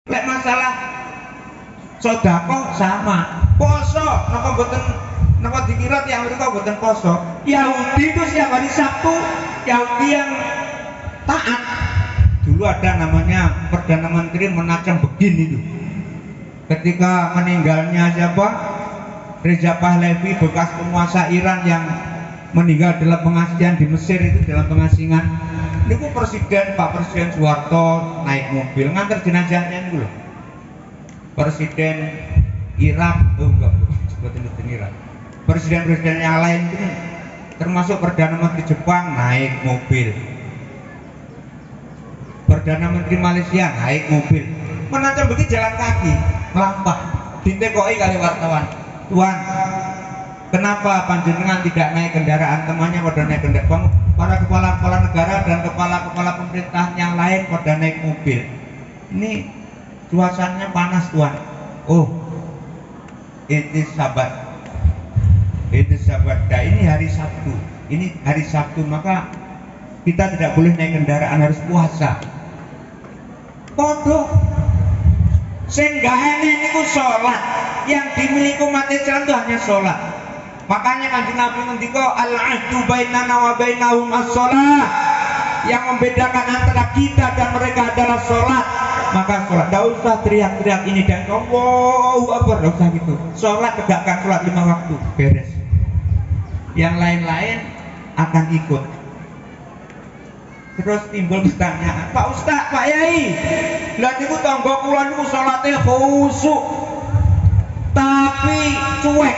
Lek masalah sedekah sama. Poso napa boten napa dikira yang mereka boten poso. Yahudi itu setiap hari Sabtu, Yahudi yang taat. Dulu ada namanya Perdana Menteri Menacem Begin itu. Ketika meninggalnya siapa? Reza Pahlavi, bekas penguasa Iran yang meninggal dalam pengasingan di Mesir itu, dalam pengasingan. Ini Pak Presiden Soeharto naik mobil ngantar jenazahnya ini loh. Presiden Irak, Irak. Presiden-presiden yang lain itu termasuk Perdana Menteri Jepang naik mobil. Perdana Menteri Malaysia naik mobil. Menacem begitu jalan kaki, melampah. Ditekoi kali wartawan. Tuan, kenapa panjenengan tidak naik kendaraan, temannya pada naik kendaraan? Para kepala-kepala negara dan kepala-kepala pemerintahan yang lain pada naik mobil. Ini cuacanya panas, Tuan. Oh, itu Sabat. Itu Sabat. Nah, ini hari Sabtu. Ini hari Sabtu, maka kita tidak boleh naik kendaraan, harus puasa. Kodok. Sehingga ini sholat. Yang dimiliki umat Islam itu hanya sholat. Makanya Kanjeng Nabi ngendika al-ahdu bainana wa bainahum as-shalah. Yang membedakan antara kita dan mereka adalah sholat. Maka sholat, tidak usah teriak-teriak ini dan Allahu Akbar, tidak usah gitu. Sholat tegakkan sholat 5 waktu, beres. Yang lain-lain akan ikut. Terus timbul pertanyaan, Pak Ustaz, Pak Yai, lah niku tangga kula niku salate khusyuk tapi cuek.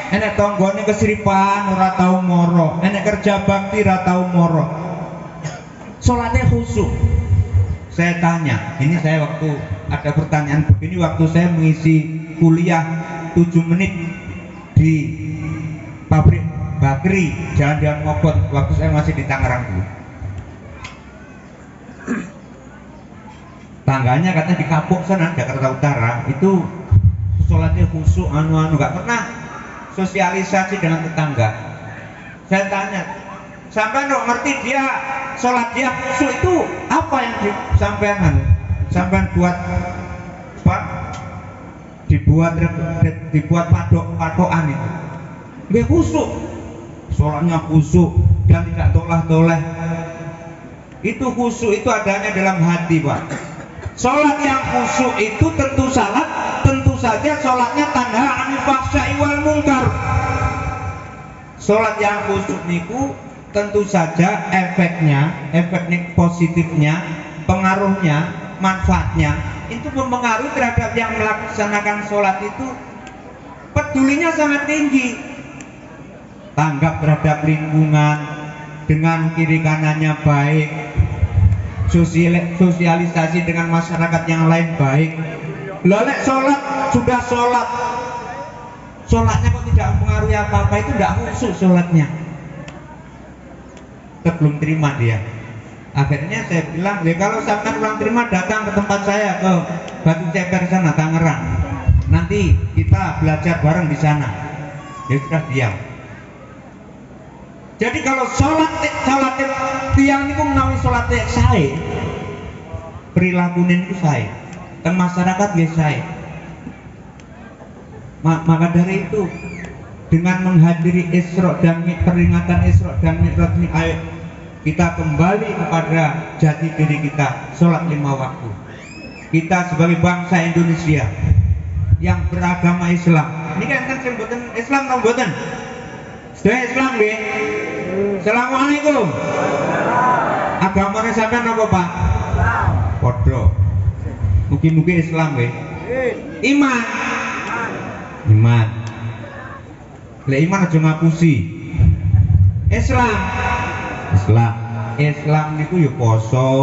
Enek tanggane kesiripan ora tau moro, enek kerja bakti ora tau moro. Salate khusyuk. Saya tanya, ini saya waktu ada pertanyaan begini waktu saya mengisi kuliah 7 menit di pabrik bakri Jalan Mogot waktu saya masih di Tangerang dulu. Tangganya katanya di Kapuk sana Jakarta Utara itu sholatnya khusyuk nggak pernah sosialisasi dengan tetangga. Saya tanya, sampai ngerti dia sholat dia khusyuk itu apa yang sampai buat apa? Dibuat padokan itu. Dia khusyuk, sholatnya khusyuk dan tidak toleh-toleh. Itu khusyuk itu adanya dalam hati, Pak. Sholat yang khusyuk itu tentu saja sholatnya tanha anil fahsya'i wal munkar. Sholat yang khusyuk niku tentu saja efeknya positifnya, pengaruhnya, manfaatnya itu mempengaruhi terhadap yang melaksanakan sholat itu pedulinya sangat tinggi, tanggap terhadap lingkungan, dengan kiri kanannya baik, sosialisasi dengan masyarakat yang lain baik. Lolek sholat sudah sholatnya kok tidak mempengaruhi apa-apa, itu tidak khusyuk sholatnya. Belum terima dia. Akhirnya saya bilang, ya kalau sampai kurang terima datang ke tempat saya ke Batu Ceper sana Tangerang. Nanti kita belajar bareng di sana. Ya sudah diam. Jadi kalau sholat tiang itu menawi sholat sae, perilaku itu sae, dan masyarakat ya sae. Maka dari itu dengan menghadiri Isra dan peringatan Isra dan Mi'raj ini, ayo kita kembali kepada jati diri kita, sholat 5 waktu. Kita sebagai bangsa Indonesia yang beragama Islam, ini kan sebutan Islam atau buatan? Sudah Islam ya? Assalamualaikum. Agamanya sampean apa, Pak? Podo. Mugi-mugi Islam ya? Iman. Lek iman aja ngapusi. Islam niku ya poso,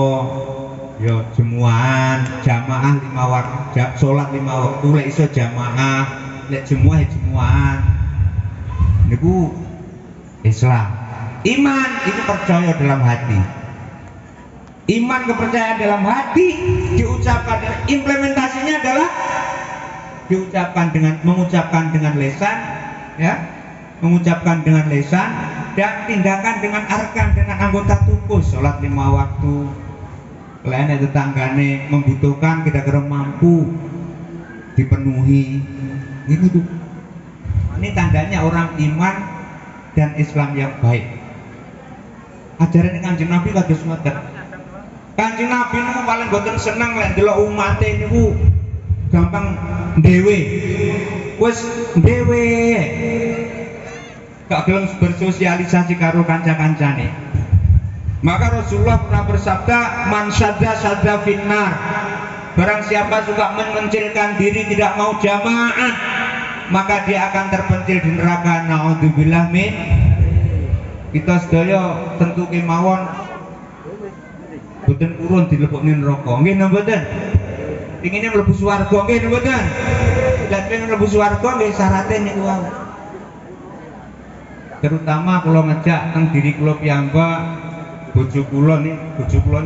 ya jemuan, jamaah 5 waktu, salat 5 waktu, lek iso jamaah, lek jemuah ya jemuan. Niku Islam. Iman itu percaya dalam hati. Iman kepercayaan dalam hati diucapkan, dan implementasinya adalah mengucapkan dengan lisan, ya, mengucapkan dengan lisan, dan tindakan dengan arkan, dengan anggota tubuh. Sholat 5 waktu, lainnya tetanggane membutuhkan kita kira mampu dipenuhi. Ini tuh, ini tandanya orang iman dan Islam yang baik. Ajaran Kanjeng Nabi kados ngoten. Kanjeng Nabi niku paling boten seneng lek delok umate niku gampang dhewe. Wis dhewe. Gak gelem bersosialisasi karo kanca-kancane. Maka Rasulullah pernah bersabda, "Man syadda syadda finnar." Barang siapa suka mengencilkan diri tidak mau jamaah, maka dia akan terpencil di neraka. Naudzubillah min. Kita sedaya tentu kemawon boten urun dilebokne neraka. Nggih napa mboten? Ingine mlebu swarga nggih napa mboten? Lan pengen mlebu swarga nggih syaratnya niku wae. Terutama kalau ngejak teng diri kula piyambak, bojo kula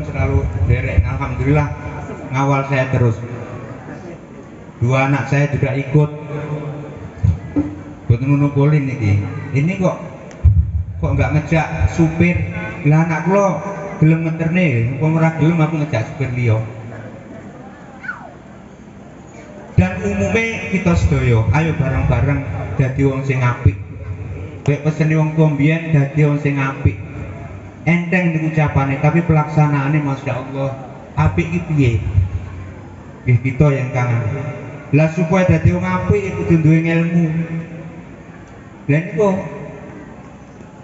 selalu derek. Alhamdulillah ngawal saya terus. Dua anak saya juga ikut. Boten monopolin niki. Ini kok nggak ngejak supir. Lah anak kula gelem ngeterne, kok ora gelem aku ngejak supir liya. Dan umumnya kita sedaya, ayo bareng-bareng dadi wong sing apik. Kayak pesene wong tua mbiyen dadi wong sing apik. Enteng niku ucapane, tapi pelaksanaannya Masya Allah apik iki piye? Nggih kita yang kangen. Lah supaya dadi wong apik kudu duwe ilmu. Lah niku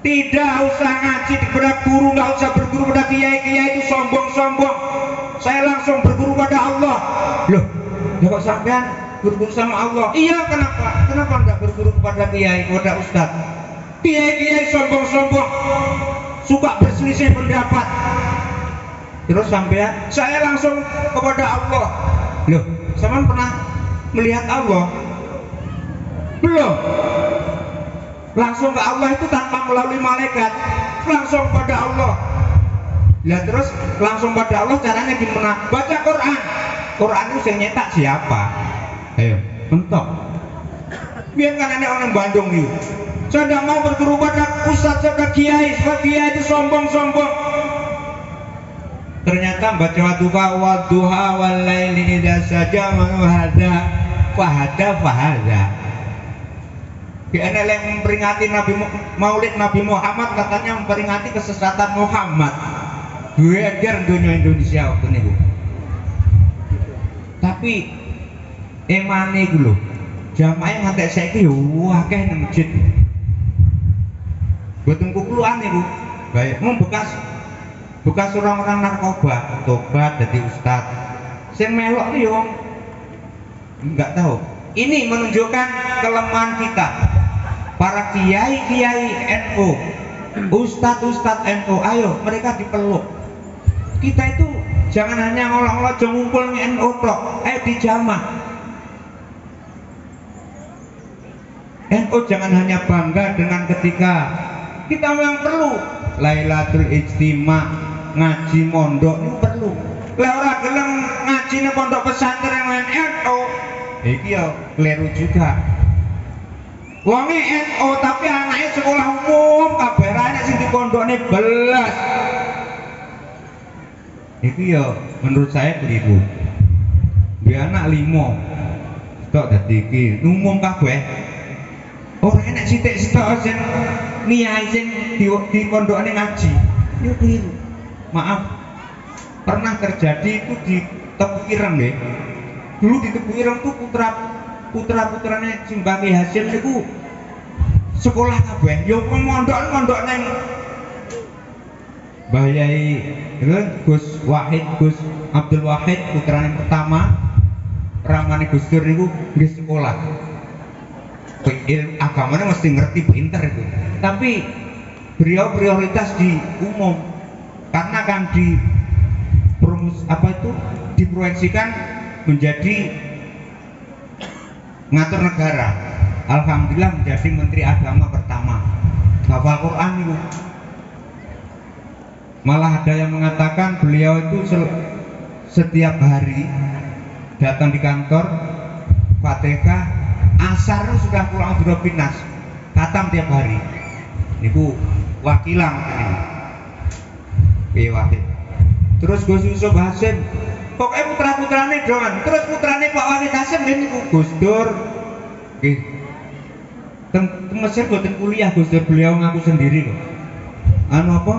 tidak usah ngaji kepada guru, nggak usah berguru pada kiai-kiai itu sombong-sombong. Saya langsung berguru pada Allah. Loh, ya kok sampean berguru sama Allah? Iya, kenapa? Kenapa enggak berguru kepada kiai, kepada ustaz? Kiai-kiai sombong-sombong, suka berselisih pendapat. Terus sampean, saya langsung kepada Allah. Loh, sampean pernah melihat Allah? Belum. Langsung ke Allah itu tanpa melalui malaikat, langsung pada Allah. Lah terus langsung pada Allah caranya gimana? Baca Quran. Quran itu yang nyetak siapa? Ayo, mentok. Biar kan ada orang Bandung nih. Saya tidak mau berguru pada ustaz, pada kiai, sebab kiai itu sombong-sombong. Ternyata baca wadduha wal laili idza saja fahada. Karena yang memperingati Maulid Nabi Muhammad katanya memperingati kesesatan Muhammad. Gue ajar dunia Indonesia waktu ini, Bu. Tapi emane gue loh, jamaah ngantek saiki wah kayak nang masjid. Boten kukluan nih, Bu. Baik, bekas orang-orang narkoba, tobat jadi ustaz. Sing melok nih wong enggak tahu. Ini menunjukkan kelemahan kita. Para kiai-kiai NU, ustadz-ustadz NU, ayo mereka dipeluk. Kita itu jangan hanya ngolong-ngolong ngumpul NU tok, ayo dijamah. NU jangan hanya bangga dengan ketika kita memang perlu Lailatul Ijtima, ngaji mondok itu perlu. Lah ora gelem ngaji nang pondok pesantren yang NU, iki ya keliru juga. Wonge NU tapi anaknya sekolah umum kabeh anak sing di pondokne belas. Itu ya menurut saya keliru. Dia anak 5 tok dadi iki umum kabeh. Ora enak sithik-sithik sing niat sing di pondokane ngaji. Itu keliru. Maaf. Pernah terjadi itu di Tepu Ireng nggih. Dulu di Tepu Ireng tuh putra-putrane Simbah Ki Hasim niku sekolah kabeh. Yo mondok nang Mbah Yai Gus Abdul Wahid putrane pertama ramane Gus Dur niku nggih sekolah. Agamanya mesti ngerti pinter itu. Tapi beliau prioritas di umum karena kan diproyeksikan menjadi ngatur negara. Alhamdulillah menjadi menteri agama pertama. Hafal Quran itu. Malah ada yang mengatakan beliau itu setiap hari datang di kantor Fatihah, asar sudah pulang Binas, khatam tiap hari. Itu wakilan ini. Wahid. Terus Gus Yusuf Hasim, pokoknya putra-putrane doan. Terus putrane Pak Wali Hasim ini Gus Dur. Nggih. Teng Mesir boten kuliah Gus Dur, beliau ngaku sendiri kok. Anu apa?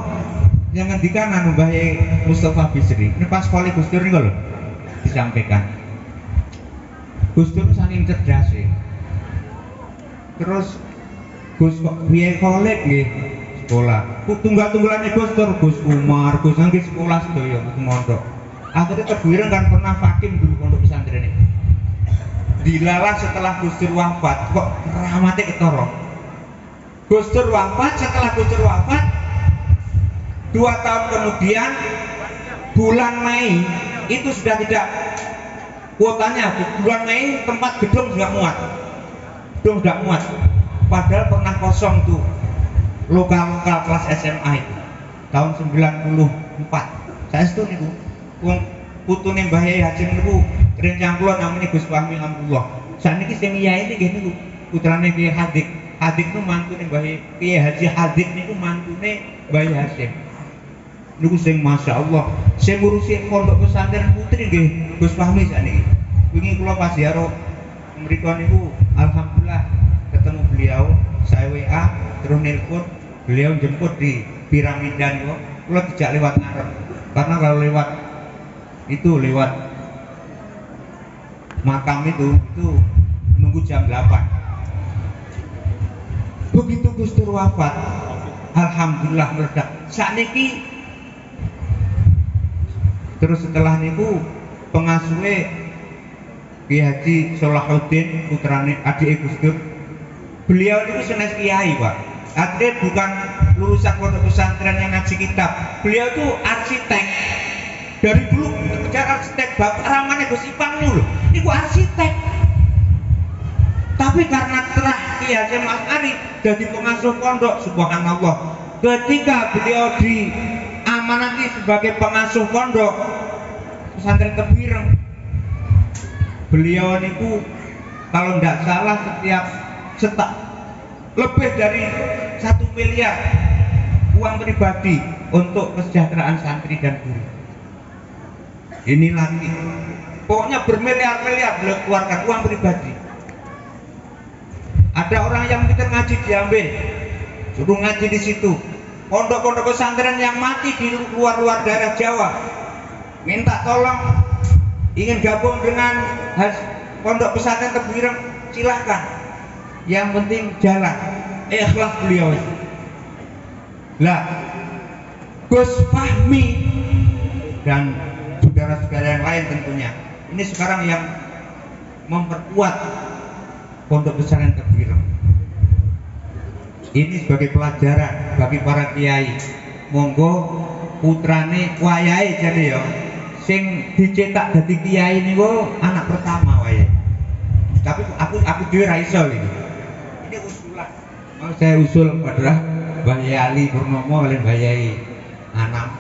Yang ngendikan anu Mbah Mustafa Bisri. Ini pas kali Gus Dur niku lho disampaikan. Gus Dur saking cerdas sih. Terus Gus Biye Khalid nggih sekolah. Tunggal-tunggalane Gus Dur, Gus Umar, Gus nggih sekolah sedaya mondok. Akhirnya terguireng kan pernah Fakim dulu pondok pesantren ini. Dilalah setelah Gus Dur wafat, kok rahmate ketara. Gus Dur wafat, setelah Gus Dur wafat 2 tahun kemudian bulan Mei itu sudah tidak kuotanya, bulan Mei tempat gedung sudah muat. Gedung sudah muat. Padahal pernah kosong tuh lokal-lokal kelas SMA itu tahun 94. Saya itu niku wong putune Mbah Yai Hasim niku rencang kula namanya Gus Fahmi Amrullah. Saniki sing yai niki niku putrane Kiai Hadik. Hadik niku mantune Mbah Kiai Haji Hadik niku mantune Mbah Yai Hasim. Niku sing masyaallah sing ngurusi pondok pesantren putri nggih Gus Fahmi saniki. Wingi kula pas ziarah mriku niku alhamdulillah ketemu beliau, saya WA terus nelpon, beliau jemput di Piramida niku. Kula tidak lewat ngarep. Karena kalau lewat makam itu nunggu jam 8. Begitu Gus Dur wafat, alhamdulillah meledak. Sakniki terus setelah niku pengasuhe Kiai Haji Salahuddin putrane adik Gus Dur. Beliau itu senes kiai, Pak. Akhirnya bukan lulusan pondok pesantren yang ngaji kitab. Beliau itu arsitek. Dari dulu kejar arsitek, bapak ramane Gus Ipang dulu. Niku arsitek. Tapi karena terah Kiai Hasyim Asy'ari jadi pengasuh pondok, subhanallah. Ketika beliau diamanati sebagai pengasuh pondok pesantren Kebireng, beliau niku kalau tidak salah setiap lebih dari 1 miliar uang pribadi untuk kesejahteraan santri dan guru. Ini lagi, pokoknya bermiliar-miliar beliau keluarkan uang pribadi. Ada orang yang pikir ngaji diambil, suruh ngaji di situ. Pondok-pondok pesantren yang mati di luar daerah Jawa, minta tolong ingin gabung dengan pondok pesantren Kebireng, silahkan. Yang penting jalan, ikhlas beliau. Lah, Gus Fahmi dan saudara-saudara yang lain tentunya, ini sekarang yang memperkuat pondok pesantren Kebireng. Ini sebagai pelajaran bagi para kiai. Monggo putrane wayahe jane ya, sing dicetak dadi kiai niku anak pertama wayahe. Tapi aku dhewe ra iso iki. Ini usulan. Mau saya usul pada Mbah Yai Ali Purnomo oleh Mbah Yai Anam.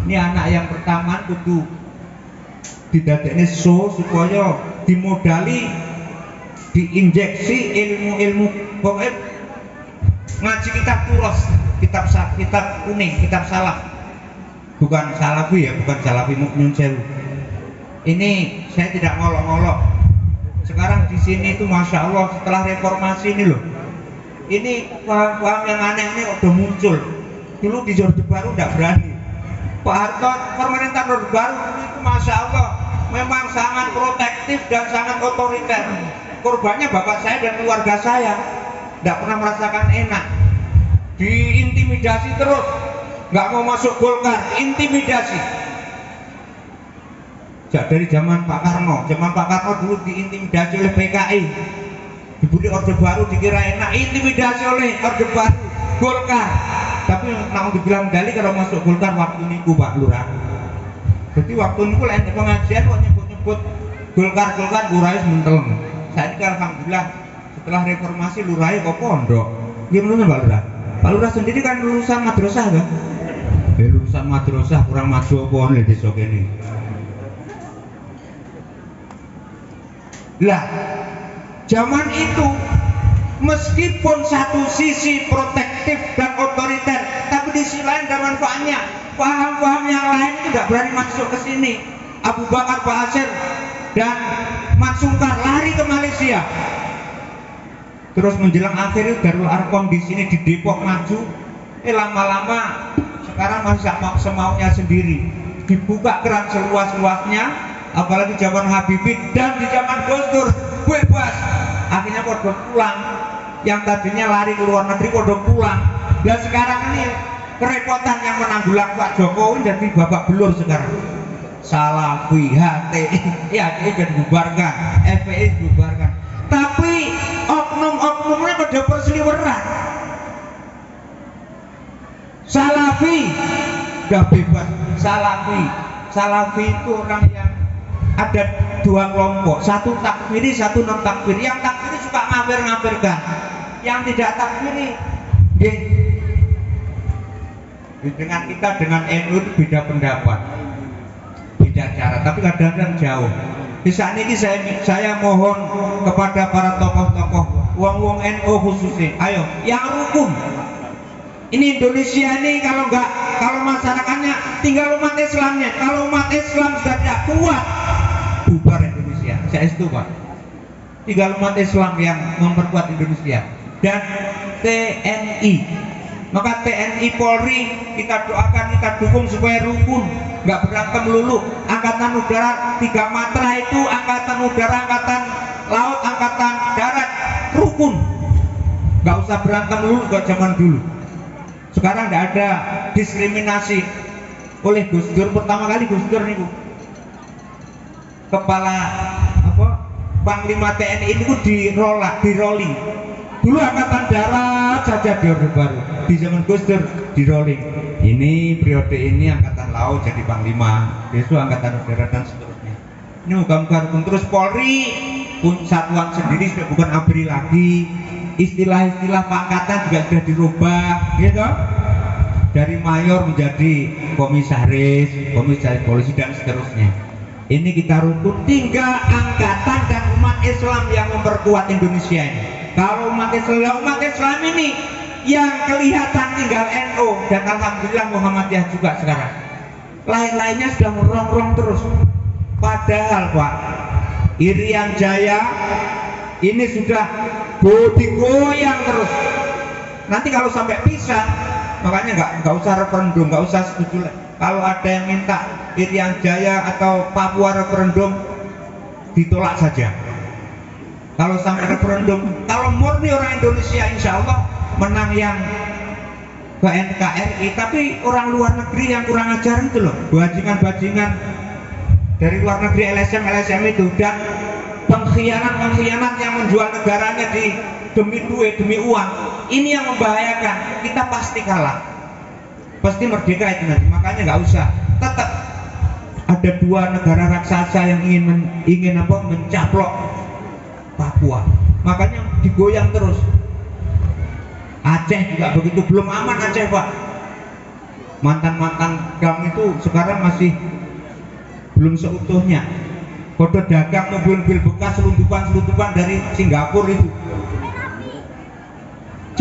Ini anak yang pertama kudu didadekne supaya dimodali, diinjeksi ilmu-ilmu, pokoknya ngaji kitab turos, kitab kuning, kitab salaf. Bukan salafi ya, bukan salafi Mukmin Sewu. Ini saya tidak ngolok-ngolok. Sekarang di sini itu masya Allah setelah reformasi ini loh, ini paham-paham yang aneh ini udah muncul. Dulu di Orde Baru tidak berani. Pak Harto, pemerintah Orde Baru dulu itu masya Allah memang sangat protektif dan sangat otoriter. Korbannya bapak saya dan keluarga saya, tidak pernah merasakan enak. Diintimidasi terus, nggak mau masuk Golkar, intimidasi. Dari zaman Pak Karno dulu diintimidasi oleh PKI, dibuli Orde Baru dikira enak, intimidasi oleh Orde Baru, Golkar. Tapi mau dibilang Dali kalau masuk Golkar waktu niku Pak Lurah. Jadi waktu niku lain pengajian kok nyebut Golkar Lurah menteleng. Saya ini alhamdulillah setelah reformasi Lurah kok pondok. Gimana Pak Lurah? Pak Lurah sendiri kan lulusan madrasah kan? Lulusan madrasah kurang maju apa nih desa kene. Lah, zaman itu meskipun satu sisi protektif dan otoriter, tapi di sisi lain ada manfaatnya. paham-paham yang lain itu tidak berani masuk ke sini. Abu Bakar Ba'asyir dan Mat Sungkar lari ke Malaysia. Terus menjelang akhir itu Darul Arqam di sini di Depok maju. Lama-lama sekarang masih semaunya sendiri. Dibuka keran seluas-luasnya, apalagi zaman Habibie dan di zaman Gus Dur bebas. Akhirnya podo pulang. Yang tadinya lari ke luar negeri podo pulang. Dan sekarang ini kerepotan yang menanggulang Pak Jokowi jadi babak belur sekarang. Salafi, HTI, ya HTI dibubarkan, FPI dibubarkan. Tapi oknum-oknumnya pada perseliweran. Salafi udah bebas. Salafi itu orang yang ada dua kelompok, satu takfiri, satu non takfiri. Yang takfiri suka ngafir-ngafirkan, yang tidak takfiri dengan kita dengan NU itu beda pendapat, beda cara, tapi kadang-kadang jauh. Di saat ini saya mohon kepada para tokoh-tokoh wong NU khususnya, ayo yang rukun. Ini Indonesia ini kalau masyarakatnya tinggal umat Islamnya. Kalau umat Islam sudah tidak kuat, bubar Indonesia. Saya setuju Pak. Tinggal umat Islam yang memperkuat Indonesia dan TNI. Maka TNI Polri kita doakan, kita dukung supaya rukun, nggak berantem melulu. Angkatan Udara 3 matra itu angkatan udara, angkatan laut, angkatan darat rukun, nggak usah berantem melulu kayak zaman dulu. Sekarang tidak ada diskriminasi oleh Gus Dur. Pertama kali Gus Dur nih kepala Panglima TNI ini di rolling. Dulu angkatan darat saja di Orde Baru, di zaman Gus Dur di rolling. Ini periode ini angkatan laut jadi Panglima, besok angkatan udara dan seterusnya. Ini muka-muka rukun. Terus Polri pun satuan sendiri, sudah bukan ABRI lagi. Istilah-istilah pangkatan juga sudah dirubah, gitu. Dari mayor menjadi komisaris polisi dan seterusnya. Ini kita rukun, tinggal angkatan dan umat Islam yang memperkuat Indonesia ini. Kalau umat Islam ini yang kelihatan tinggal NU dan alhamdulillah Muhammadiyah juga sekarang. Lain-lainnya sudah merongrong terus. Padahal Pak, Irian Jaya ini sudah digoyang terus. Nanti kalau sampai pisah, makanya nggak usah referendum, nggak usah setuju. Kalau ada yang minta Irian Jaya atau Papua referendum, ditolak saja. Kalau sampai referendum, kalau murni orang Indonesia, insya Allah menang yang ke NKRI. Tapi orang luar negeri yang kurang ajar itu loh, bajingan-bajingan dari luar negeri, LSM itu, dan pengkhianat yang menjual negaranya demi duit, demi uang. Ini yang membahayakan. Kita pasti kalah, pasti merdeka itu nanti. Makanya nggak usah. Tetap ada 2 negara raksasa yang ingin mencaplok Papua. Makanya digoyang terus. Aceh juga begitu, belum aman Aceh Pak. Mantan GAM itu sekarang masih belum seutuhnya. Kode dagang mobil-mobil bekas selundupan dari Singapura itu.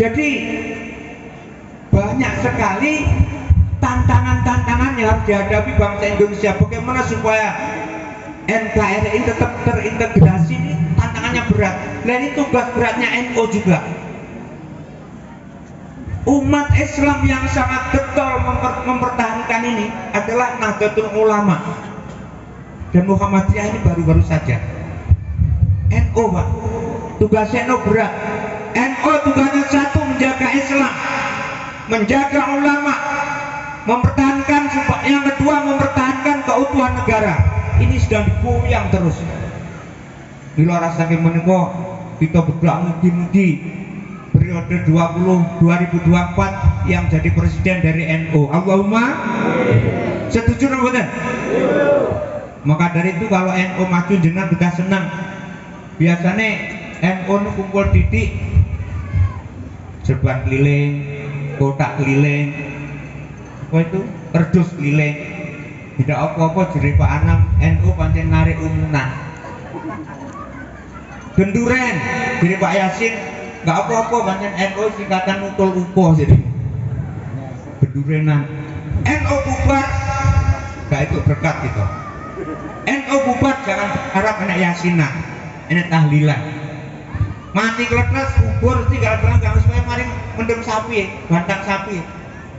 Jadi banyak sekali tantangan-tantangan yang harus dihadapi bangsa Indonesia. Bagaimana supaya NKRI tetap terintegrasi, ini tantangannya berat. Dan ini tugas beratnya NU juga. Umat Islam yang sangat getol mempertahankan ini adalah Nahdlatul Ulama dan Muhammadiyah ini baru-baru saja. NU Pak, tugasnya NU berat. NU tugasnya satu, menjaga Islam, menjaga ulama, mempertahankan. Yang kedua, mempertahankan keutuhan negara. Ini sedang digoyang terus. Di luar saking menika kita berdoa mugi-mugi periode 2024 yang jadi presiden dari NU. Allahumma setuju nggak? Maka dari itu kalau NU maju jenengan kita senang. Biasanya NU kumpul titik, serban keliling, kotak keliling, apa itu, kerdus keliling. Tidak apa-apa jadi Pak Anam, NU pancen narik umunan. Genduren jadi Pak Yasin, nggak apa-apa pancen NU singkatan utul upo jadi. Gendurenan. NU bubar gak itu berkat gitu. NU bubar jangan harap enak yasinan, enak tahlilan. Mati kletes kubur tinggal berangkat supaya mari mendem sapi, bandang sapi.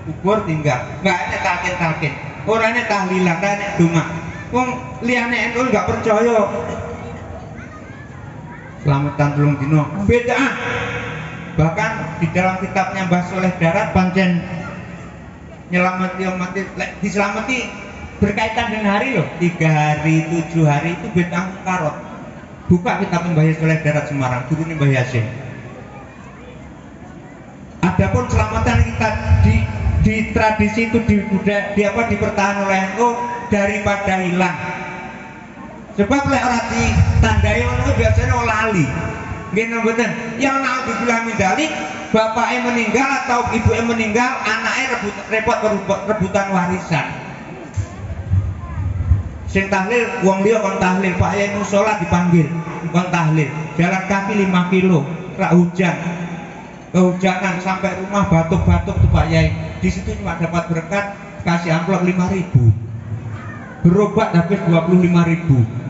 Kubur tinggal, enggak enak talkin. Ora enak tahlilan, ora enak donga. Wong liyane NU enggak percaya. Selamatan tulung dino beda. Bahkan di dalam kitabnya Mbah Soleh Darat pancen nyelamati umat diselamati berkaitan dengan hari loh, 3 hari 7 hari itu beda karot. Buka kitab Mbah Soleh Darat Semarang, turunnya Mbah Yasin. Adapun selamatan kita di tradisi itu dipertahankan oleh NU daripada hilang. Sebab lek ora ditandai ngono biasanya lali. Nggih mboten. Yang nak dibilang medali, bapaknya meninggal atau ibunya meninggal, anaknya repot rebutan warisan. Sing tahlil wong liya kon tahlil, Pak Yai musola dipanggil kon tahlil. Jalan kaki 5 kilo, rak hujan. Kehujanan sampai rumah batuk-batuk tuh Pak Yai. Di situ cuma dapat berkat kasih amplop 5.000. Berobat habis 25.000.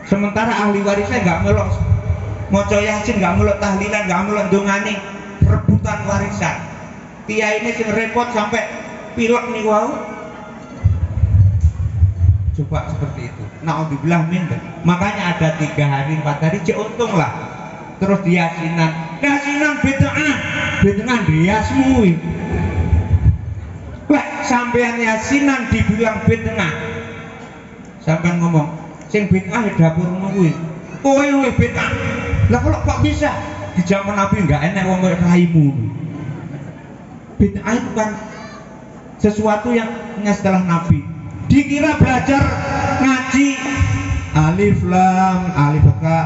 Sementara ahli warisnya nggak melok moco yasin, nggak melok tahlilan, nggak melok dongani, rebutan warisan. Kiai ini sing repot sampai pilek nih wow. Coba seperti itu. Naudzubillah min. Makanya ada 3 hari 4 hari cek untung lah. Terus yasinan bid'ah diasmu. Wah, sampean yasinan dibilang bid'ah. Sampean ngomong sing bid'ah ya dapurmu kuwi. Kowe luwih bid'ah. Lah kok bisa? Di zaman Nabi enggak enak wong koyo raimu. Bid'ah itu kan sesuatu yang setelah Nabi. Dikira belajar ngaji alif lam alif ka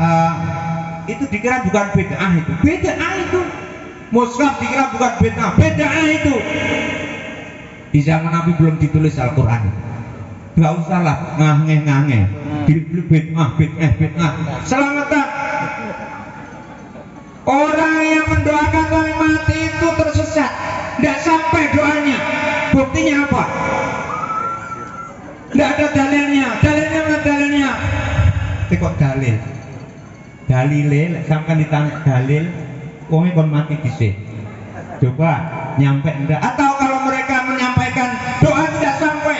itu dikira bukan bid'ah itu. Bid'ah itu. Mushaf dikira bukan bid'ah. Bid'ah itu. Di zaman Nabi belum ditulis Al-Qur'an. Gak usah lah ngangeh bid'ah. Selamatan. Orang yang mendoakan sampai mati itu tersesat, tidak sampai doanya. Buktinya apa? Tidak ada dalilnya. Dalilnya kok dalilnya sampai ditanya dalil wong kon mati dhisik. Coba nyampe ndak? Atau kalau mereka menyampaikan doa tidak sampai,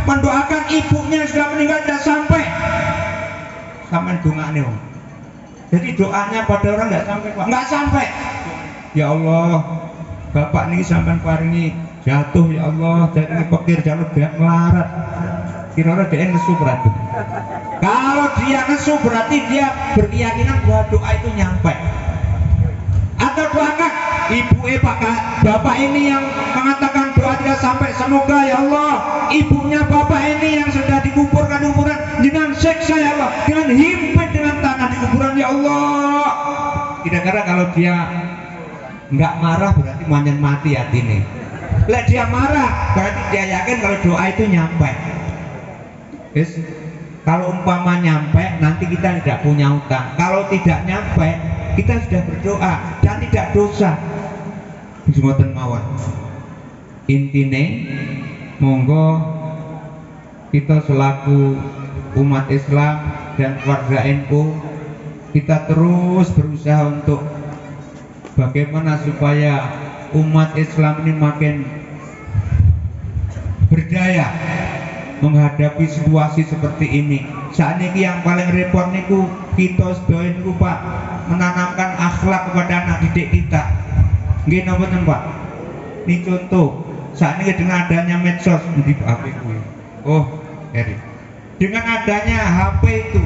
mendoakan ibunya sudah meninggal tidak sampai, sampai dongane wong. Jadi doanya pada orang nggak sampai, Pak. Nggak sampai. Ya Allah, Bapak ini sampai paringi jatuh ya Allah, jadi pikir jalur gak melarat. Kira-kira dia nesu berarti. Kalau dia nesu berarti dia berkeyakinan bahwa doa itu nyampe. Atau doakan ibu bapak ini yang mengatakan doa tidak sampai, semoga ya Allah ibunya bapak ini yang sudah dikuburkan kuburan dengan seksa ya Allah, dengan himpit dengan tanah di kuburan ya Allah. Kira-kira kalau dia nggak marah berarti manjan mati hati ini. Lah dia marah berarti dia yakin kalau doa itu nyampe. Yes. Kalau umpama nyampe nanti kita tidak punya utang. Kalau tidak nyampe kita sudah berdoa dan tidak dosa. Bismillahirrahmanirrahim mawon. Intine monggo kita selaku umat Islam dan keluarga NU kita terus berusaha untuk bagaimana supaya umat Islam ini makin berdaya menghadapi situasi seperti ini. Saat ini yang paling repot niku kita sedaya niku Pak, menanamkan akhlak kepada anak didik kita. Nggih napa Pak? Ini contoh. Saat ini dengan adanya medsos di HP kuwi. Oh, Eri. Dengan adanya HP itu,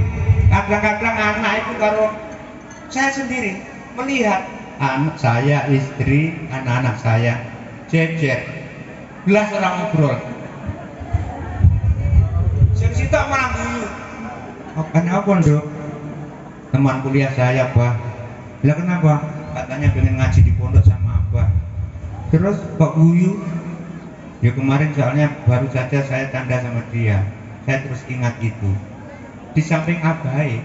kadang-kadang anak itu kalau saya sendiri melihat anak saya, istri, anak-anak saya jejer. Belas orang ngobrol. Sita malah dulu. Kenapa Nduk? Teman kuliah saya, Bah. Lah kenapa? Katanya pengen ngaji di pondok sama Abah. Terus kok guyu? Ya kemarin soalnya baru saja saya tanda sama dia. Saya terus ingat itu. Di samping Abai,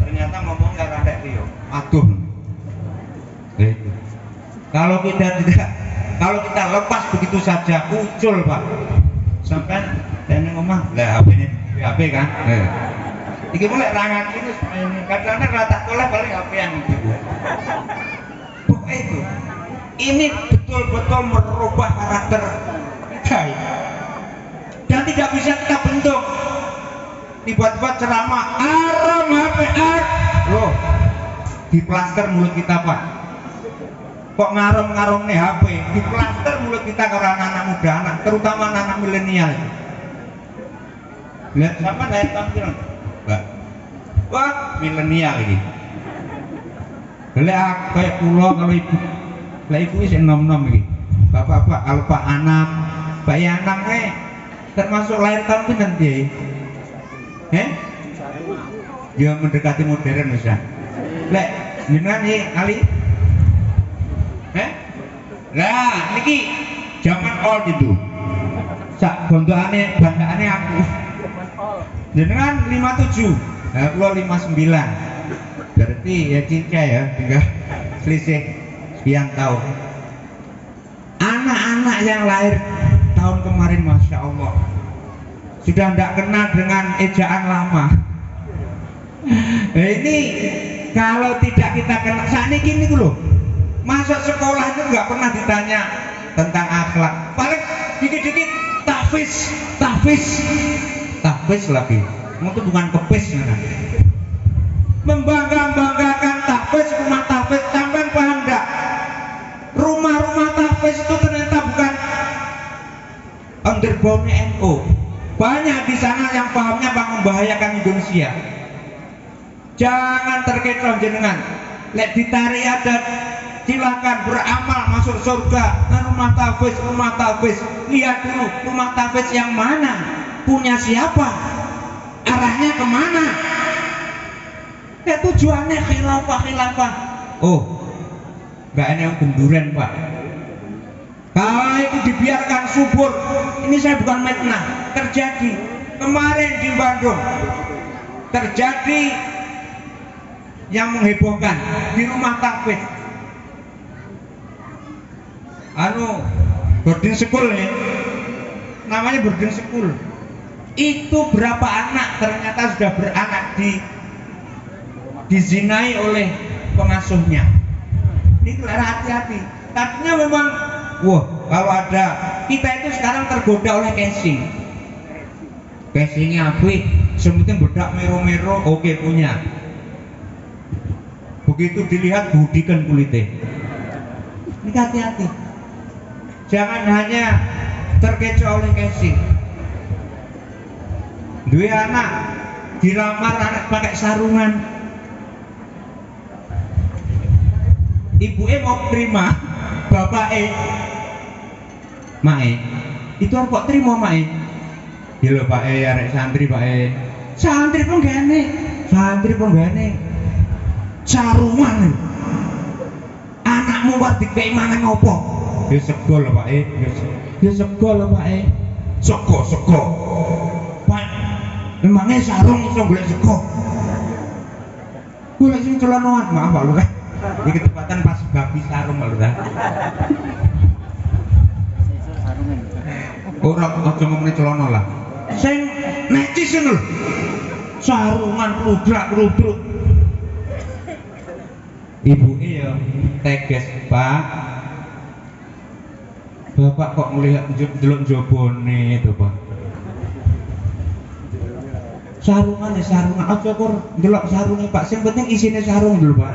ternyata ngomongnya rada Rio. Aduh. Itu. Kalau kita tidak Kalau kita lepas begitu saja muncul Pak. Sampai dan ngomong lah HP-nya HP kan. Iki mulai rangan itu kadang-kadang rata koleh paling HP yang itu. Pokoknya itu. Ini betul-betul merubah karakter kita. Dan tidak bisa kita bentuk. Tiba-tiba ceramah haram HP loh. Di plaster mulut kita Pak. Kok ngarom-ngarom nih HP? Di plaster mulut kita ke anak-anak muda, terutama anak milenial. Lihat siapa lahir tahun Mbak? Wah, milenial ini. Lihat kayak pulau kalau ibu, lah ibu sih nom-nom ini. Bapak-bapak kalau Pak Anam, Pak Yanam termasuk lahir tahun itu nanti. Ya mendekati modern bisa. Lek, jenengan Ali. Lah, niki zaman old itu. Sak gondokane bandane aku. Jenengan 57, kula 59. Berarti ya cinca ya, tinggal selisih sekian tahun. Anak-anak yang lahir tahun kemarin Masya Allah sudah tidak kenal dengan ejaan lama. Ini kalau tidak kita kenal saat ini loh, masuk sekolah itu nggak pernah ditanya tentang akhlak, paling dikit-dikit tahfiz lagi, itu bukan kepis kan? Membangga-banggakan tahfiz, rumah tahfiz, sampai paham enggak? Rumah-rumah tahfiz itu ternyata bukan underground NU. Banyak di sana yang pahamnya membahayakan Indonesia. Jangan terkecoh jenengan. Lek ditarik adat, silakan beramal masuk surga. Nah, rumah tahfiz. Lihat dulu rumah tahfiz yang mana, punya siapa, arahnya kemana. Tujuannya khilafah. Oh, nggak ada yang genduren Pak. Kalau itu dibiarkan subur, ini saya bukan metnah, terjadi kemarin di Bandung, terjadi yang menghebohkan di rumah tahfiz. Boarding school nih, namanya boarding school. Itu berapa anak ternyata sudah beranak dizinai oleh pengasuhnya. Ini hati-hati. Tadinya memang, kalau ada kita itu sekarang tergoda oleh casing. Casingnya apik, sementing bedak mero-mero, oke punya. Begitu dilihat budikan kulitnya. Ini hati-hati. Jangan hanya terkecoh oleh casing. Dua anak dilamar anak pakai sarungan. Ibunya mau terima, bapaknya mae itu harus kok terima mae. Ya lho Pak arek santri Pak santri pun gane sarungan. Anakmu buat dikei mangan ngopo? Ya sego lho Pak ya sego lho Pak sego Pak memangnya sarung iso golek sego golek sing celonoan. Maaf Pak Lurah, ini ketepatan pas babi sarung Pak Lurah. Orang aja ngomongin celana lah sing necis lho, sarungan rudrak-rudruk. Ibuke ya teges, Pak. Bapak kok melihat delok jobone itu, Pak. Sarungan ya sarungan, aja kok delok sarungnya, Pak. Sing penting isine sarung dulu, Pak.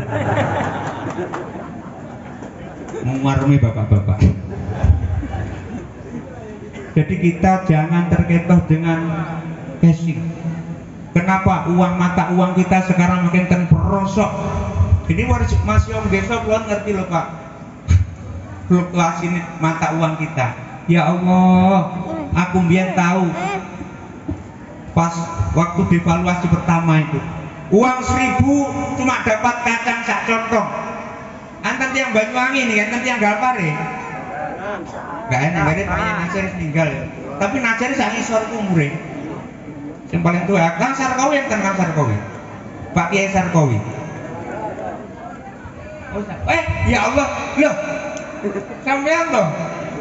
Mengarungi bapak-bapak. Jadi kita jangan terketoh dengan casing. Kenapa mata uang kita sekarang makin terperosok? Ini masih om desa belum ngerti loh Pak. Fluktuasi mata uang kita. Ya Allah, aku biar tahu. Pas waktu devaluasi pertama itu, uang 1000 cuma dapat kacang sak contong. Antar yang Banyuwangi nih kan, yang Galpar ya. Gak enak, gak ada namanya Nasir meninggal ya. Tapi Nasir saya isor umurnya. Yang paling tua, Kang Sarkowi yang Kang Sarkowi, Pak Kiai Sarkowi. Ya Allah, loh, Sampean loh,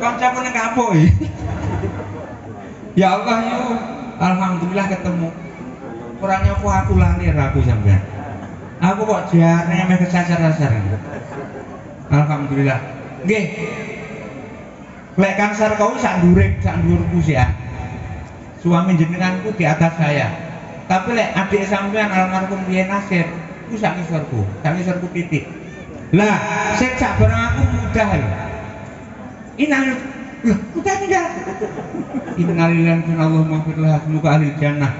kancaku ning kapuk iki. Ya Allah yuk, alhamdulillah ketemu. Ora nyopo aku lali aku sampean. Aku kok jarane meh kesasar-sasar. Alhamdulillah. Nggih. Lek kangsar kau sak ndurku sih ya. Suami jenenganku di atas saya. Tapi lek adik sampean almarhum Piye Nasir, ku sak ngisorku titik. Lah, sing sak barang aku mudah lho. Inang lho, udah tinggal. Innalillahi wa Allah maghfirlah semoga ahli jannah.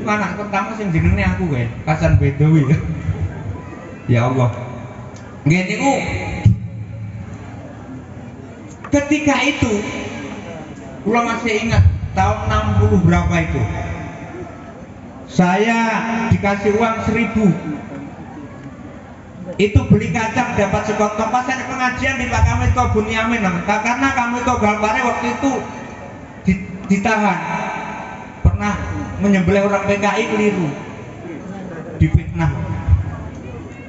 Anak pertama sing jenenge aku kowe, Hasan Bedawi. Ya Allah. Nggih niku ketika itu kula masih ingat tahun 60 berapa itu. Saya dikasih uang 1000. Itu beli kacang dapat sekotong. Pas ada pengajian di Pak Kamito Bunyamin, karena Kamito Galpare waktu itu ditahan, pernah menyembelih orang PKI keliru, difitnah.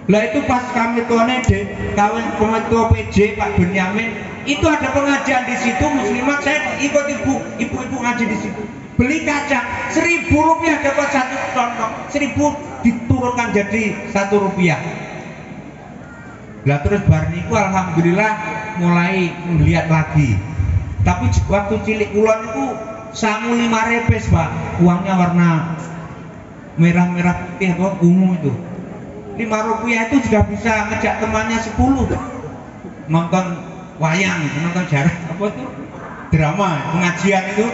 Lah itu pas Kamito kawin Kamito PJ Pak Bunyamin, itu ada pengajian di situ muslimat, saya ikut ibu-ibu ngaji di situ. Beli kacang 1000 rupiah dapat 1 lontong, 1000 diturunkan jadi 1 rupiah. Lah terus bar niku alhamdulillah mulai melihat lagi. Tapi waktu cilik kula niku sangu 5 repes, Pak. Uangnya warna merah-merah putih apa ungu itu. 5 rupiah itu sudah bisa ngejak temannya 10 nonton wayang, nonton jarak apa itu? Drama, pengajian itu.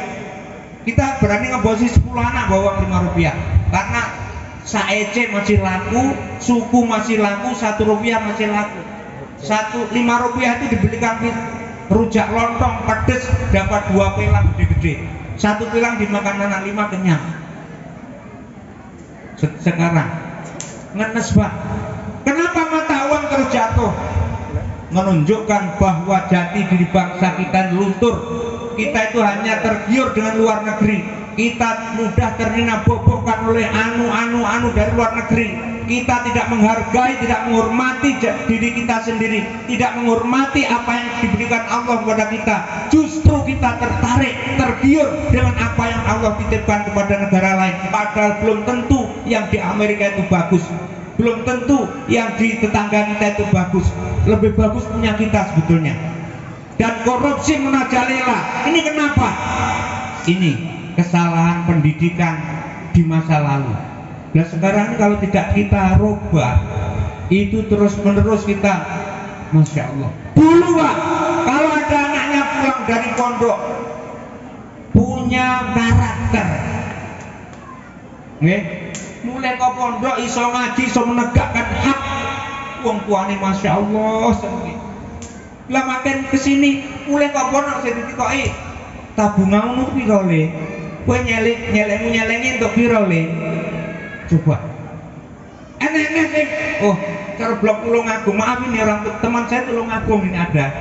Kita berani ngebosi 10 anak bawa 5 rupiah. Karena saece masih laku, suku masih laku, 1 rupiah masih laku. 5 rupiah itu dibelikan rujak lontong pedes, dapat 2 pilang gede-gede. 1 pilang dimakan anak 5 kenyang. Sekarang ngenes, Pak. Kenapa mata uang terus jatuh? Menunjukkan bahwa jati diri bangsa kita luntur. Kita itu hanya tergiur dengan luar negeri. Kita mudah terlena bobokan oleh anu dari luar negeri. Kita tidak menghargai, tidak menghormati diri kita sendiri, tidak menghormati apa yang diberikan Allah kepada kita. Justru kita tertarik, tergiur dengan apa yang Allah titipkan kepada negara lain. Padahal belum tentu yang di Amerika itu bagus, belum tentu yang di tetangga kita itu bagus. Lebih bagus punya kita sebetulnya. Dan korupsi merajalela. Ini kenapa? Ini kesalahan pendidikan di masa lalu. Nah sekarang kalau tidak kita rubah, itu terus menerus kita, Masya Allah. Dulu, Pak, kalau ada anaknya pulang dari pondok punya karakter, mulai ke pondok iso ngaji, iso menegakkan hak, wong tuane Masya Allah sendiri. Lah makin kesini mulai ke pondok saya ditikoki tabunganmu piro le? Kowe nyelengi untuk piro le? Coba enak-enak sih. Oh, cerblok Tulung Agung, maaf ini orang teman saya Tulung Agung ini ada.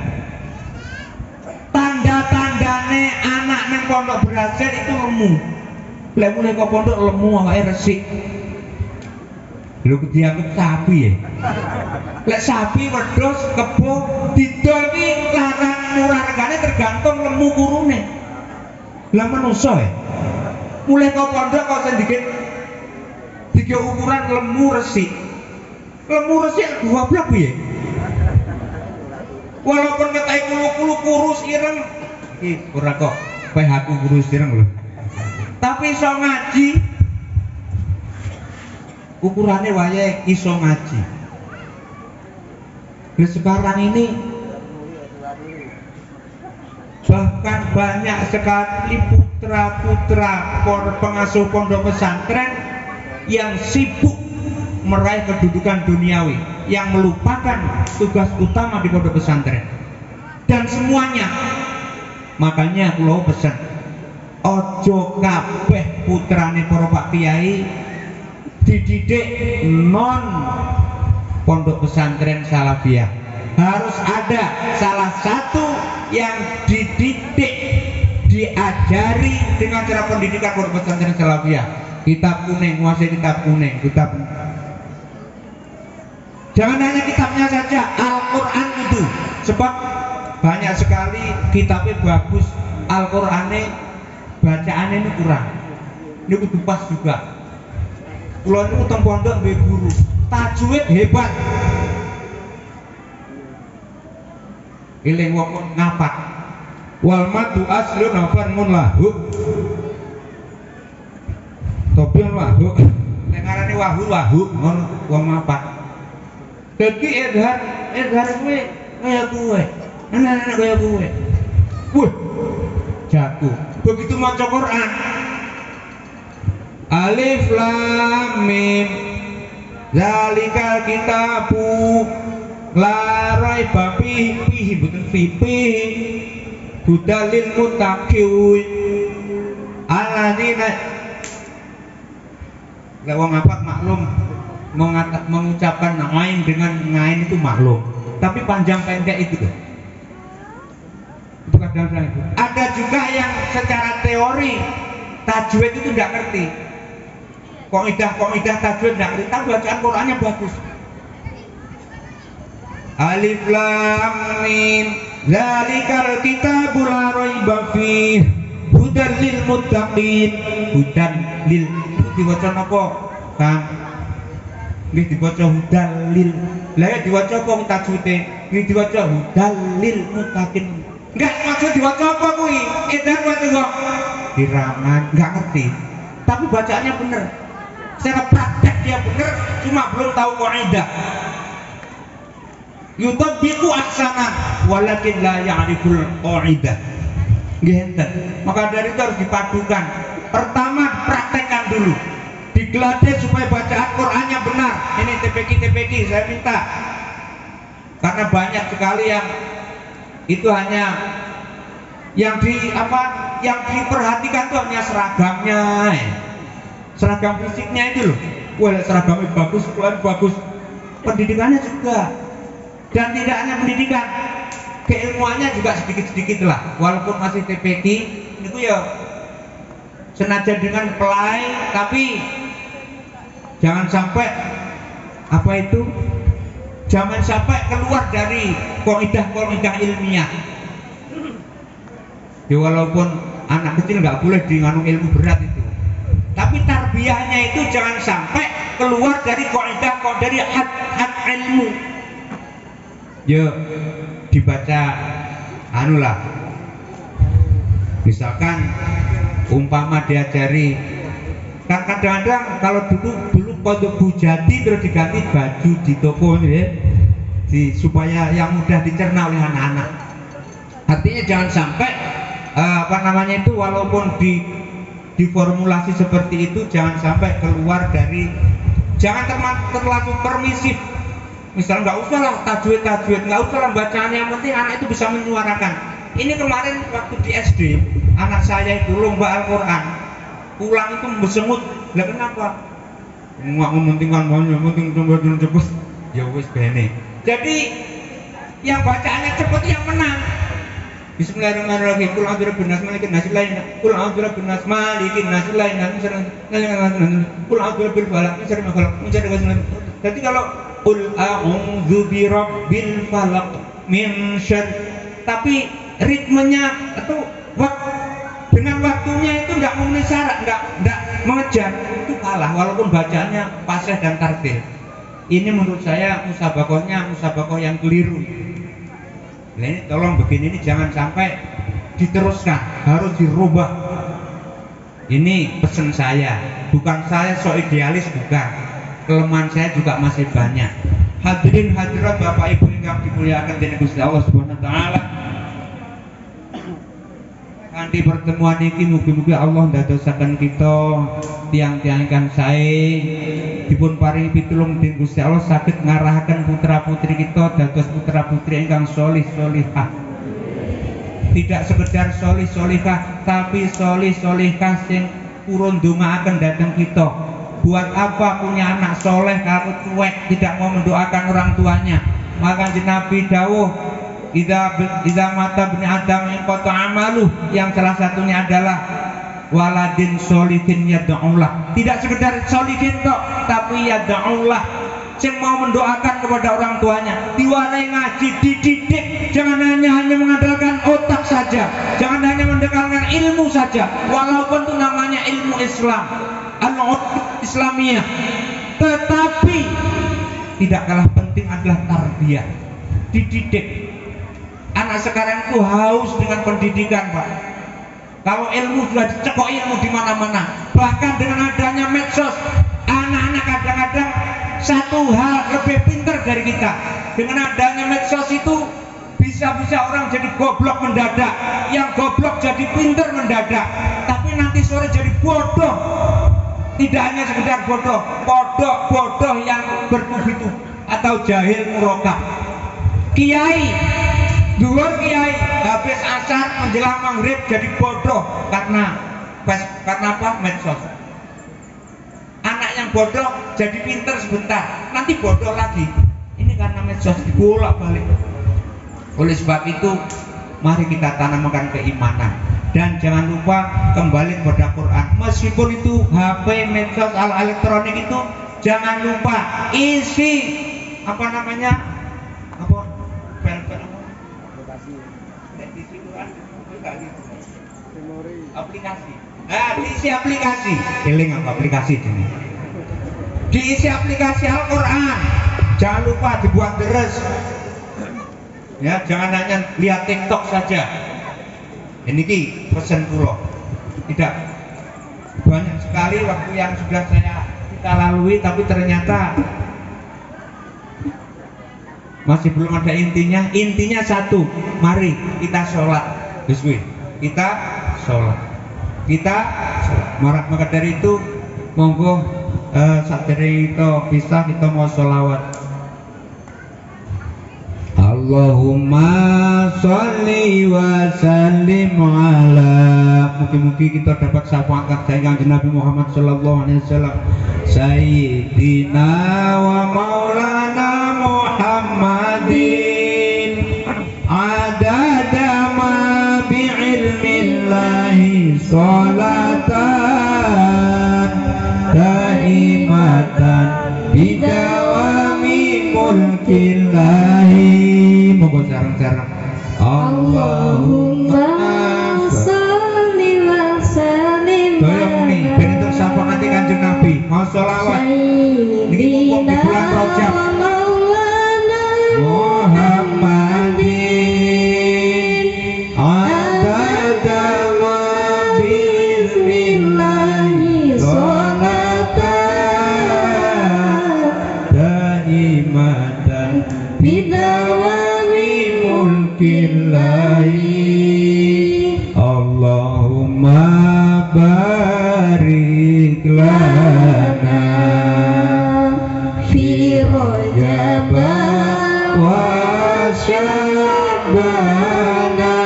Tanda-tandane anak nang pondok berhasil itu lemu. Lek mulai ke pondok lemu awake resik. Lho dianggap sapi ya. Lek sapi wedhus kebo didol iki larang murah regane tergantung lemu kurune. Lah manusa ya. Mulai ke pondok kok sedikit tiga ukuran lemu resik. Lemu resik goblok piye? Walaupun ketai kulu-kulu kurus ireng, iki ora kok PH ku kurus ireng lho. Tapi iso ngaji. Ukurannya wayahe iso ngaji. Nah sekarang ini bahkan banyak sekali putra-putra pengasuh pondok pesantren yang sibuk meraih kedudukan duniawi, yang melupakan tugas utama di pondok pesantren. Dan semuanya, makanya kula pesen, ojo kabeh putrane para Pak Kiai dididik non pondok pesantren salafiyah. Harus ada salah satu yang dididik, diajari dengan cara pendidikan pondok pesantren salafiyah. Kitab kuning, menguasai kitab kuning, kitab. Jangan hanya kitabnya saja, Al-Quran itu. Sebab banyak sekali kitabnya bagus, Al-Qur'ane bacaannya ini kurang. Ini kudu pas juga. Kulo niku teng pondok duwe guru, tajwid hebat. Eling wong ngapak. Wal madu aslun nafar mun lahu. Topian lahu. Nek ngarani wahu ngono wong ngapak. Dadi edhar kuwi kaya kuwe. Anak-anak kaya kuwe. Wih, jago. Begitu maca Quran. Alif lam mim. Zalikal kitabu la raiba fihi boten fihi. Hudalil muttaqin. Alladzina wong ngapak maklum mengucapkan ngain dengan ngain itu maklum. Tapi panjang pendek itu tuh. Itu kadang-kadang itu. Ada juga yang secara teori tajwid itu tidak ngerti. Kaidah tajwid tidak ngerti, tapi bacaan Qur'annya bagus. Alif lam mim zalikal kitabul la raiba fihi hudan lil muttaqin. Hudan lil diwaca napa, Kang? Nggih diwaca hudan lil. Lah ya diwaca apa tajwide? Nggih diwaca hudan lil muttaqin. Enggak maksud diwaca apa kuwi? Edan wae kok. Dirangan, enggak ngerti. Tapi bacaannya bener. Secara praktek dia bener, cuma belum tahu kaidah. Yutabbiqu ahsana walakin la ya'riful qaidah. Nggih enten. Maka dari itu harus dipadukan. Pertama praktekkan dulu. Digelatih supaya bacaan Qur'annya benar. Ini TPQ saya minta. Karena banyak sekali yang itu hanya yang diperhatikan tuh hanya seragamnya, seragam fisiknya itu loh. Wah, seragamnya bagus, bagus. Pendidikannya juga, dan tidak hanya pendidikan, keilmuannya juga sedikit-sedikit lah. Walaupun masih TPQ, itu ya senajan dengan pelai, tapi jangan sampai jangan sampai keluar dari kaidah ilmiah. Ya walaupun anak kecil nggak boleh nganu ilmu berat itu, tapi tarbiyahnya itu jangan sampai keluar dari kaidah dari had ilmu. Ya dibaca anulah, misalkan umpama diajari, kan kadang-kadang kalau dulu pondok bujati terus diganti baju di toko ini ya, supaya yang mudah dicerna oleh anak-anak. Artinya jangan sampai walaupun diformulasi seperti itu, jangan sampai keluar dari, jangan terlalu permisif. Misal nggak usah lah tajwid, nggak usah lah bacaan, yang penting anak itu bisa menyuarakan. Ini kemarin waktu di SD, anak saya itu lomba Al-Quran, pulang itu bersemut. Lah kenapa? Nggak mementingkan banyak, penting cepet. Ya wis bene. Jadi yang bacaannya cepet yang menang. Bismillahirrahmanirrahim. Qul a'udzu birabbin nas malikin nas ilahin. Qul a'udzu birabbin nas malikin nas ilahin. Qul a'udzu birabbil falaq min syarri ma khalaq min syarri ghasiqin. Jadi kalau qul a'udzu birabbil falaq min syarri, tapi ritmenya atau dengan waktunya itu enggak memenuhi syarat, enggak mengejar, itu kalah walaupun bacaannya fasih dan tartil. Ini menurut saya musabakoh yang keliru. Nah, ini tolong begini, ini jangan sampai diteruskan, harus dirubah. Ini pesan saya, bukan saya so idealis, bukan. Kelemahan saya juga masih banyak. Hadirin hadirat Bapak Ibu yang dimuliakan oleh Gusti Allah Subhanahu wa taala. Kanthi pertemuan ini mugi-mugi Allah ndadosaken kita tiang-tiang ingkang sae dipun paringi pitulung dening Gusti Allah saged ngarahaken putra-putri kita dados putra-putri ingkang sholih-sholihah. Tidak sekedar sholih-sholihah, tapi sholih-sholihah sing purun ndongaaken dhateng kita. Buat apa punya anak soleh kalau cuek, tidak mau mendoakan orang tuanya? Maka Nabi dawuh, Idza mata bni Adam yang qata amalu, yang salah satunya adalah waladin sholihin yad'ullah. Tidak sekedar sholihin tok, tapi yad'ullah, yang mau mendoakan kepada orang tuanya, diwarai ngaji, dididik. Jangan hanya mengandalkan otak saja, jangan hanya mengandalkan ilmu saja, walaupun itu namanya ilmu Islam, Islamiyah. Tetapi tidak kalah penting adalah tarbiyah, dididik. Anak sekarang itu haus dengan pendidikan, Pak. Kalau ilmu sudah dicekok ilmu di mana-mana, bahkan dengan adanya medsos, anak-anak kadang-kadang satu hal lebih pintar dari kita. Dengan adanya medsos itu bisa-bisa orang jadi goblok mendadak, yang goblok jadi pintar mendadak, tapi nanti sore jadi bodoh. Tidak hanya sekedar bodoh, bodoh yang bertubi-tubi atau jahil murokab. Kiai, dua kiai habis asar menjelang maghrib jadi bodoh karena apa? Medsos. Anak yang bodoh jadi pintar sebentar, nanti bodoh lagi. Ini karena medsos dibolak-balik. Oleh sebab itu, mari kita tanamkan keimanan dan jangan lupa kembali kepada Quran. Meskipun itu HP, medsos, elektronik itu, jangan lupa isi apa namanya? Apa? Aplikasi. Diisi aplikasi. Eling apa aplikasi ini? Diisi aplikasi Al-Quran. Jangan lupa dibuat deres. Ya, jangan hanya lihat TikTok saja. Ini pesan pulau. Tidak banyak sekali waktu yang sudah kita lalui, tapi ternyata masih belum ada intinya. Intinya satu, mari kita sholat. Kita sholat. Maka dari itu monggo saat dari itu bisa kita mau sholawat. Allahumma sholli wa sallim ala, mugi-mugi kita dapat syafaat dari Kanjeng Nabi Muhammad sallallahu alaihi wasallam, sayyidina wa maulana Muhammadin, adada ma bi'ilmillahi sholatan daimatan bidawami mulkillahi. Moga jarang-jarang Allahumma sholli wa sallim doyong ben entuk syafaat Kanjeng Nabi. Mau sholawat niki mumpung di bulan Rajab. Muhammadin adada ma bismillahi sholatan daimatan bidawami mulkillahi. Allahumma barik lana fi Rajab wa Sya'bana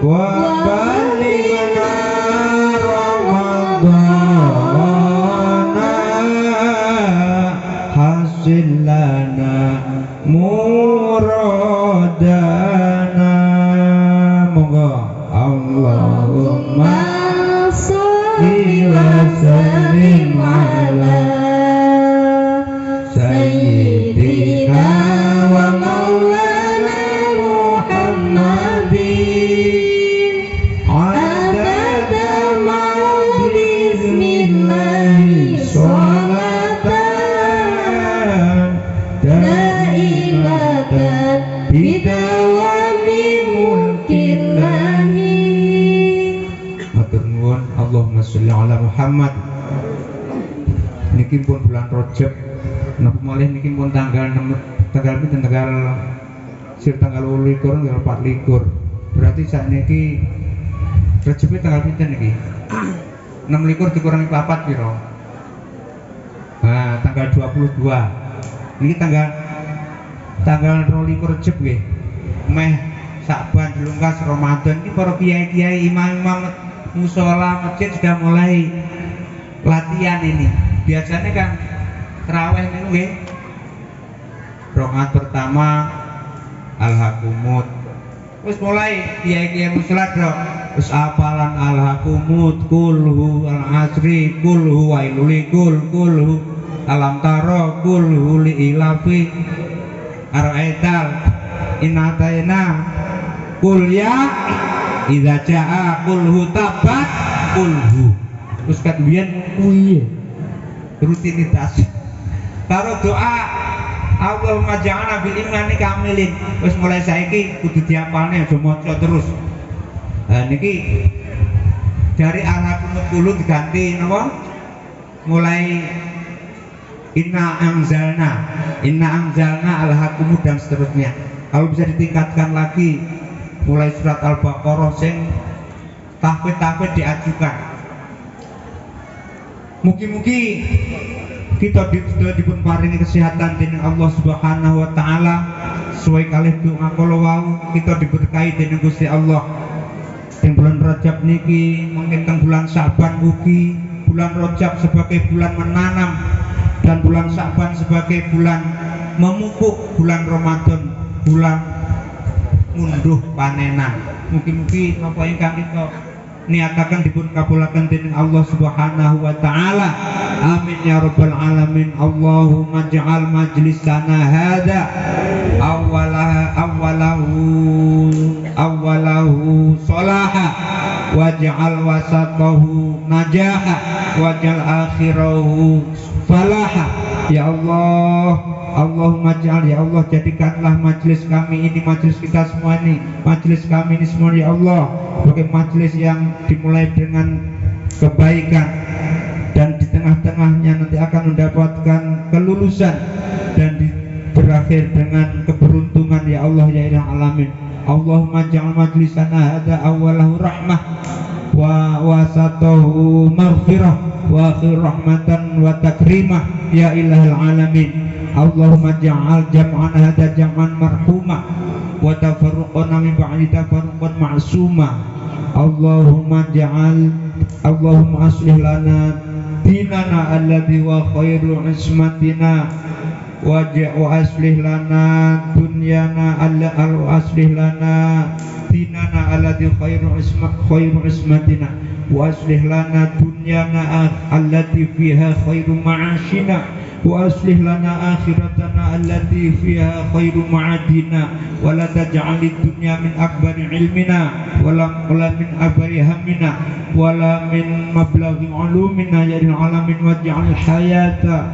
wa balighna Ramadana hasil lana muradana. Moga Allahumma sholli wa sallim ala sayyidina wa maulana Muhammadin, adada ma bismillahi sholatan daimatan bidawami mulkillahi. Matur nuwun. Allahumma sholli ala Muhammad. Niki pun bulan Rajab, napa malih niki pun tanggal 6 tanggal 24 berarti saat niki Rajab tanggal pinten niki? 26 dikurangi 4 piro? Nah, tanggal 22. Niki tanggal 22 Rajab nggih. Meh Saban dilungkas Ramadan. Ini para kiai-kiai, imam-imam mushola masjid sudah mulai latihan ini. Biasanya kan tarawih niku nggih. Rakaat pertama al-hakumut. Wis mulai kiai-kiai mushola do wis apalan al-hakumut, kulhu al-asri, kulhu wailul kulhu alam taro kul huli ilafi araital inataina kul ya idza jaa kul hutabat kul hu. Terus kan biyen kuwi rutinitas karo doa Allahumma ja'alna bil imani kamilin. Wis mulai saiki kudu diapalne aja maca terus. Nah niki dari alhaqumul qulub diganti napa? Mulai inna anzalna alhaqum dan seterusnya. Kalau bisa ditingkatkan lagi mulai surat Al-Baqarah sing tahfidz diajukan. Mugi-mugi kita dipun paringi kesehatan dening Allah Subhanahu wa taala sesuai kalih doa kula wau kita diberkahi dening Gusti Allah. Ing bulan Rajab niki menghitung bulan Sa'ban ugi bulan Rajab sebagai bulan menanam dan bulan Sa'ban sebagai bulan memupuk, bulan Ramadan bulan ngunduh panenan. Mugi-mugi napa ingkang kita niataken dipun kabulaken dening Allah Subhanahu wa taala. Amin ya rabbal alamin. Allahumma ja'al majlisana hadza awwalahu salaha waj'al wasatahu najaha waj'al akhirahu falaha. Ya Allah, Allahumma ja'al, ya Allah jadikanlah majlis kami ini, majlis kita semua ini, majlis kami ini semua ya Allah sebagai majlis yang dimulai dengan kebaikan dan di tengah-tengahnya nanti akan mendapatkan kelulusan dan berakhir dengan keberuntungan ya Allah ya ilah alamin. Allahumma ja'al majlisana hadza awwalahu rahmah wa wasatahu maghfirah wa akhir rahmatan wa takrimah ya ilahil alamin. Allahumma ja'al jam'an hadza jam'an marhumah wa tafarruqana min ba'di tafarruqan ma'suma. Allahumma aslih lana dinana alladhi wa khairu ismatina wa aslih lana dunyana wa aslih lana dinana alladhi khairu ismatina wa aslih lana dunyana allati fiha khairu ma'ashina wa aslih lana akhiratana allati fiha khairu ma'adina wa la taj'alid dunya min akbari ilmina wala min akbari hammina wala min mablaghi ulumina ya alamin waj'al hayata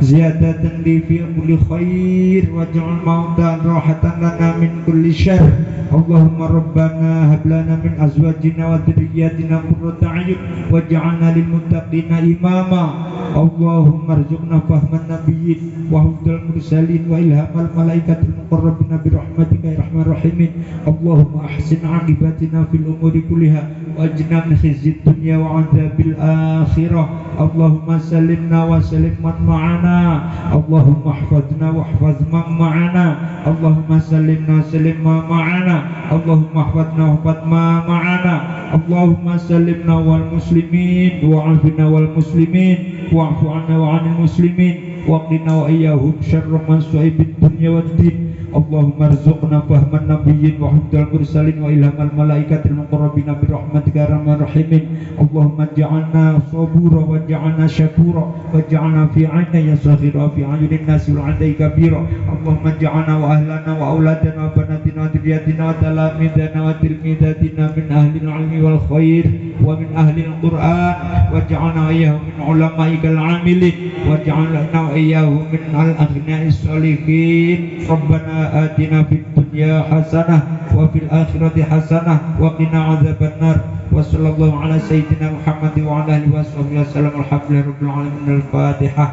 ziyadatan li fi kulli khair waj'al mauta rahatan lana min kulli syarr. Allahumma rabbana hab lana min azwajina wa dhurriyyatina qurrata a'yun waj'alna lil muttaqina imama. Allahumma arzuqna fahman nabiyyin wa hudal mursalin wa ilhamal malaikatil muqarrabin bi rahmatika ya arhamar rahimin. Allahumma ahsin 'aqibatina fil umuri kulliha wajna min khizyid dunya wa 'adzabil akhirah. Allahumma sallimna wa sallim man ma'ana. Allahumma ihfazna wa ihfaz man ma'ana. Allahumma sallimna sallim ma ma'ana. Allahumma ihfazna wa ihfaz ma ma'ana. Allahumma sallimna wal muslimin wa 'afina wal muslimin wa'fu 'anna wa 'anil muslimin wa qina wa iyyahum syarra masa'ibid dunya waddin. Allahumma arzuqna fahman nabiyyin wa hudal mursalin wa ilhamal malaikatil muqarrabin bi rahmatika ya arhamar rahimin. Allahumma ja'alna sabura wa ja'alna syakura wa ja'alna fi 'ainayya saghira fi 'ayunin nasi wal 'adai kabira. Allahumma ja'alna wa ahlana wa auladana wa banatina wa dhurriyyatina wa talamidana wa tilmidatina min ahli al-'ilmi wal khair wa min ahli al-Qur'an wa ja'alna iyyahum min ulama'ikal 'amilin wa ja'alna iyyahum min al-aghniya'is salihin. Rabbana atina fid dunya hasanah wa fil akhirati hasanah wa qina adzabannar. Wa sallallahu ala sayyidina Muhammad wa ala alihi washabihi wasallam. Alhamdulillahi rabbil alamin. Al-Fatihah.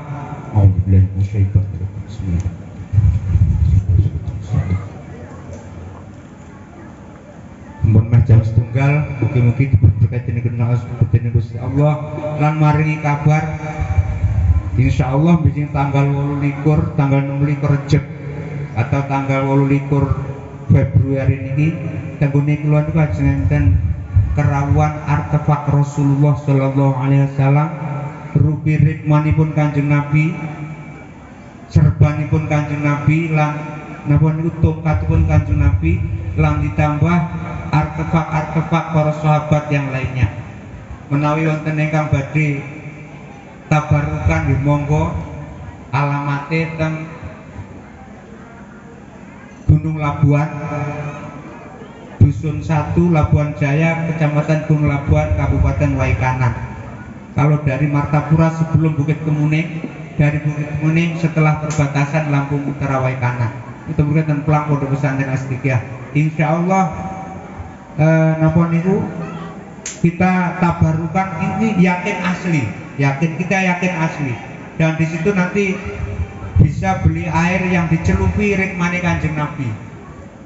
A'udzu billahi minasyaitonir rajim. Bismillah. Mun meh jam setunggal mugi-mugi diberkati dening Gusti Allah lan maringi kabar insyaallah bising tanggal 28 tanggal 26 Rejab atau tanggal 28 Februari niki tenggone kula niku ajeng kerawuhan artefak Rasulullah sallallahu alaihi wasallam, rupi ritmanipun Kanjeng Nabi, serbanipun Kanjeng Nabi, lan napa niku tongkatipun Kanjeng Nabi, lan ditambah artefak-artefak para sahabat yang lainnya. Menawi wonten ingkang badhe tabarukan nggih monggo Alamatnya teng Gunung Labuan, Dusun 1, Labuan Jaya, Kecamatan Gunung Labuan, Kabupaten Waikanan. Kalau dari Martapura sebelum Bukit Kemuning, dari Bukit Kemuning setelah perbatasan Lampung Utara Waikanan. Itu berkaitan pelang pondok pesantren Asdikiyah. Insya Allah napa niku kita tabarukan ini yakin asli, kita yakin asli. Dan di situ nanti bisa beli air yang dicelupi rikmane Kanjeng Nabi.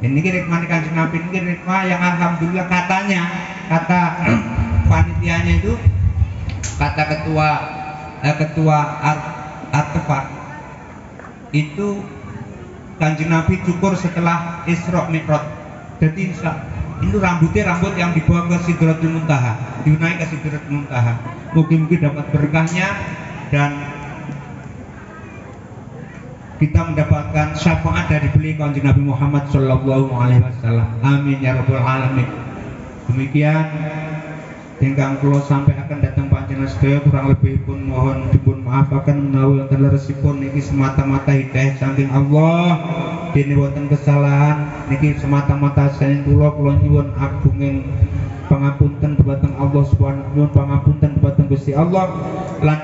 Ini rikmane Kanjeng Nabi, ini rikma yang alhamdulillah katanya, kata panitianya itu, kata ketua artefak itu, Kanjeng Nabi cukur setelah Isra Mi'raj. Jadi itu rambutnya rambut yang dibawa ke Sidratul Muntaha, dinaik ke Sidratul Muntaha. Mungkin dapat berkahnya dan kita mendapatkan syafaat dari beliau Kanjeng Nabi Muhammad Sallallahu Alaihi Wasallam. Amin ya rabbal alamin. Demikian ingkang kula sampai akan datang panjenengan sedaya, kurang lebih pun mohon dipun maafaken menawi wonten leresipun niki semata-mata hidayah saking Allah. Dene wonten kesalahan niki semata-mata saking kula nyuwun agunging pangapunten dhumateng Allah Subhanahu wa taala, pangapunten dhumateng Gusti Allah lan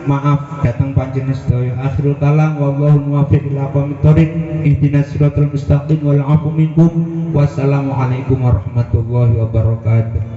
maaf datang panjenengan sedaya. Akhirul kalam wallahu muwaffiq ila aqwamit thoriq. Ihdinas siratal mustaqim wal 'afwu minkum. Wassalamualaikum warahmatullahi wabarakatuh.